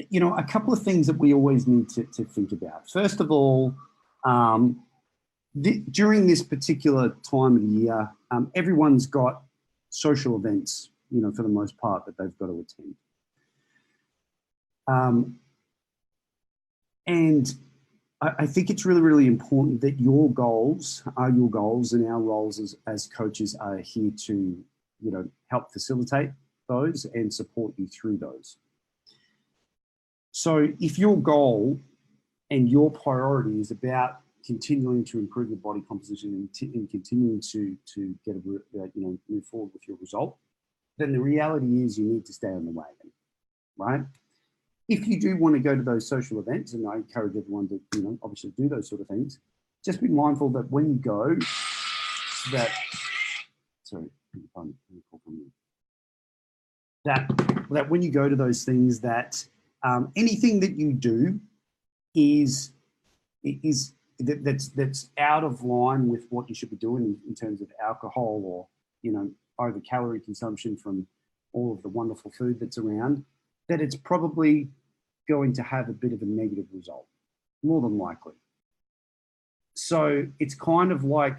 you know, a couple of things that we always need to think about. First of all, during this particular time of the year, everyone's got social events, you know, for the most part, that they've got to attend. And I think it's really, really important that your goals are your goals, and our roles as coaches are here to, you know, help facilitate those and support you through those. So if your goal and your priority is about continuing to improve your body composition and continuing to get move forward with your result, then the reality is you need to stay on the wagon, right? If you do want to go to those social events, and I encourage everyone to, you know, obviously do those sort of things, just be mindful that when you go, that when you go to those things, that anything that you do that's out of line with what you should be doing in terms of alcohol, or, you know, over calorie consumption from all of the wonderful food that's around, that it's probably going to have a bit of a negative result, more than likely. So it's kind of like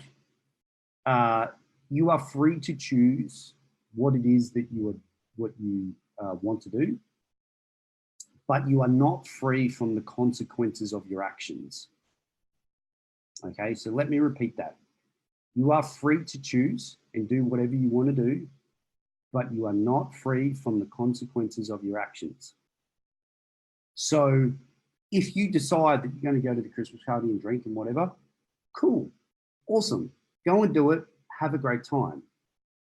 you are free to choose what it is that you want to do, but you are not free from the consequences of your actions. Okay, so let me repeat that. You are free to choose and do whatever you want to do, but you are not free from the consequences of your actions. So if you decide that you're going to go to the Christmas party and drink and whatever, cool, awesome, go and do it, have a great time.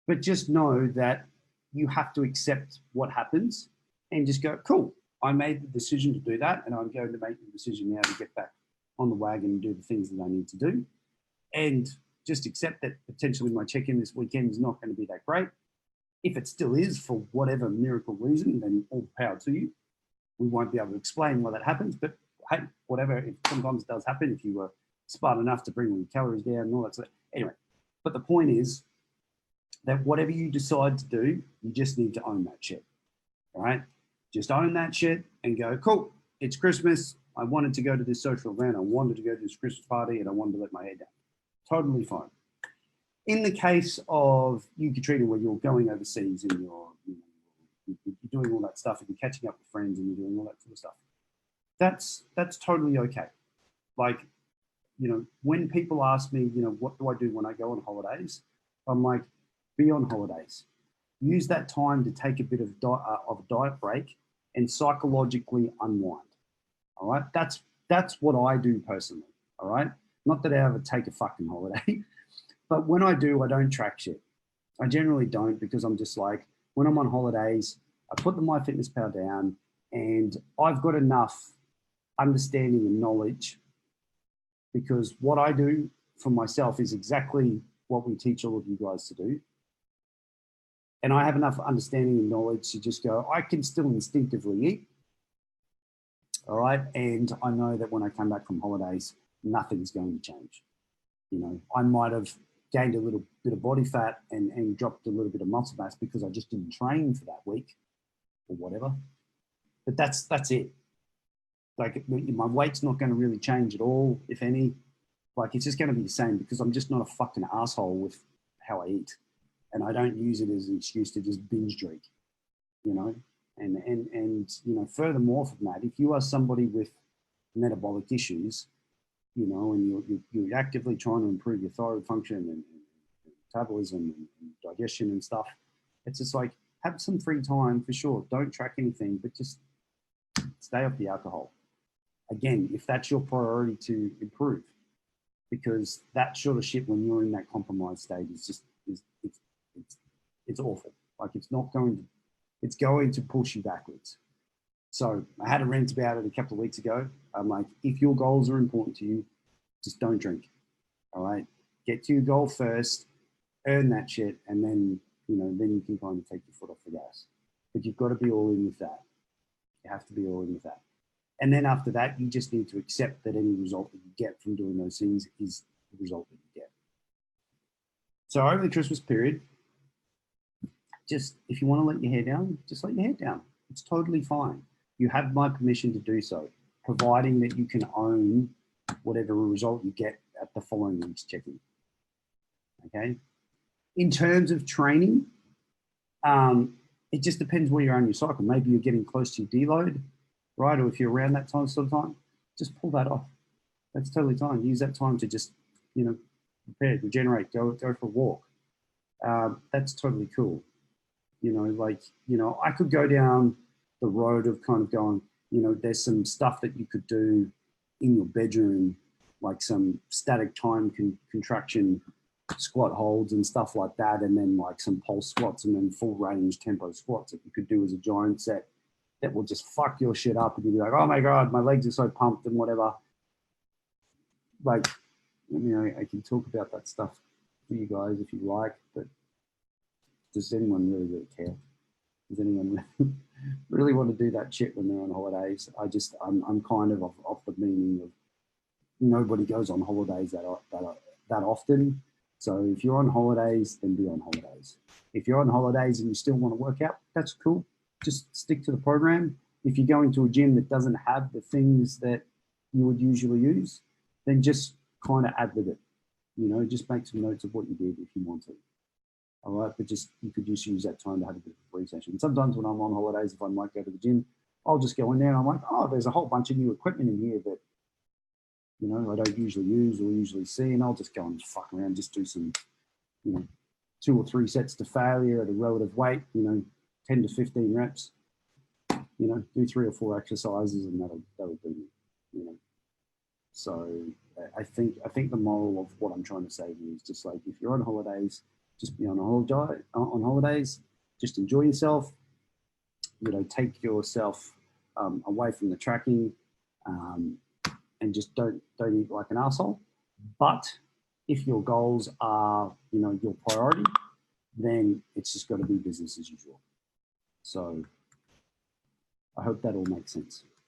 But just know that you have to accept what happens and just go, cool, I made the decision to do that, and I'm going to make the decision now to get back on the wagon and do the things that I need to do. And just accept that potentially my check-in this weekend is not going to be that great. If it still is, for whatever miracle reason, then all the power to you. We won't be able to explain why that happens, but hey, whatever, sometimes it does happen if you were smart enough to bring all your calories down and all that stuff. Anyway, but the point is that whatever you decide to do, you just need to own that shit, all right? Just own that shit and go, cool, it's Christmas. I wanted to go to this social event. I wanted to go to this Christmas party, and I wanted to let my hair down. Totally fine. In the case of you, Katrina, where you're going overseas and you're doing all that stuff, and you're catching up with friends and you're doing all that sort of stuff, that's totally okay. Like, you know, when people ask me, you know, what do I do when I go on holidays? I'm like, be on holidays. Use that time to take a bit of a diet break and psychologically unwind. All right, that's what I do personally. All right, not that I ever take a fucking holiday, but when I do, I don't track shit. I generally don't, because I'm just like, when I'm on holidays, I put the MyFitnessPal down, and I've got enough understanding and knowledge, because what I do for myself is exactly what we teach all of you guys to do. And I have enough understanding and knowledge to just go, I can still instinctively eat. All right. And I know that when I come back from holidays, nothing's going to change. You know, I might have gained a little bit of body fat and dropped a little bit of muscle mass because I just didn't train for that week or whatever. But that's it. Like, my weight's not going to really change at all, if any. Like, it's just going to be the same, because I'm just not a fucking asshole with how I eat. And I don't use it as an excuse to just binge drink, you know. And you know, furthermore from that, if you are somebody with metabolic issues, you know, and you're actively trying to improve your thyroid function and metabolism and digestion and stuff, it's just like, have some free time for sure. Don't track anything, but just stay off the alcohol. Again, if that's your priority to improve, because that sort of shit, when you're in that compromised state, is just it's awful. Like, it's going to push you backwards. So I had a rant about it a couple of weeks ago. I'm like, if your goals are important to you, just don't drink. All right, get to your goal first, earn that shit, and then, you know, then you can kind of take your foot off the gas. But you've got to be all in with that. You have to be all in with that. And then after that, you just need to accept that any result that you get from doing those things is the result that you get. So over the Christmas period, just, if you want to let your hair down, just let your hair down. It's totally fine. You have my permission to do so, providing that you can own whatever result you get at the following week's check-in. Okay. In terms of training, it just depends where you're on your cycle. Maybe you're getting close to your deload, right? Or if you're around that time, just pull that off. That's totally fine. Use that time to just, you know, prepare, regenerate, go for a walk. That's totally cool. You know, like, you know, I could go down the road of kind of going, you know, there's some stuff that you could do in your bedroom, like some static time contraction squat holds and stuff like that, and then like some pulse squats and then full range tempo squats that you could do as a giant set that will just fuck your shit up, and you'll be like, oh my God, my legs are so pumped and whatever. Like, you know, I can talk about that stuff for you guys if you like, but does anyone really care? Does anyone really want to do that shit when they're on holidays? I'm kind of off the meaning of nobody goes on holidays that often. So if you're on holidays, then be on holidays. If you're on holidays and you still want to work out, that's cool. Just stick to the program. If you're going to a gym that doesn't have the things that you would usually use, then just kind of ad lib it. You know, just make some notes of what you did if you want to. All right, but you could just use that time to have a bit of a free session. Sometimes when I'm on holidays, if I might go to the gym, I'll just go in there and I'm like, oh, there's a whole bunch of new equipment in here that, you know, I don't usually use or usually see, and I'll just go and fuck around, just do some, you know, 2 or 3 sets to failure at a relative weight, you know, 10 to 15 reps, you know, do 3 or 4 exercises, and that'll do me, you know. So I think the moral of what I'm trying to say here is just like, if you're on holidays, just be on holidays, just enjoy yourself, you know, take yourself away from the tracking, and just don't eat like an asshole. But if your goals are, you know, your priority, then it's just got to be business as usual. So I hope that all makes sense.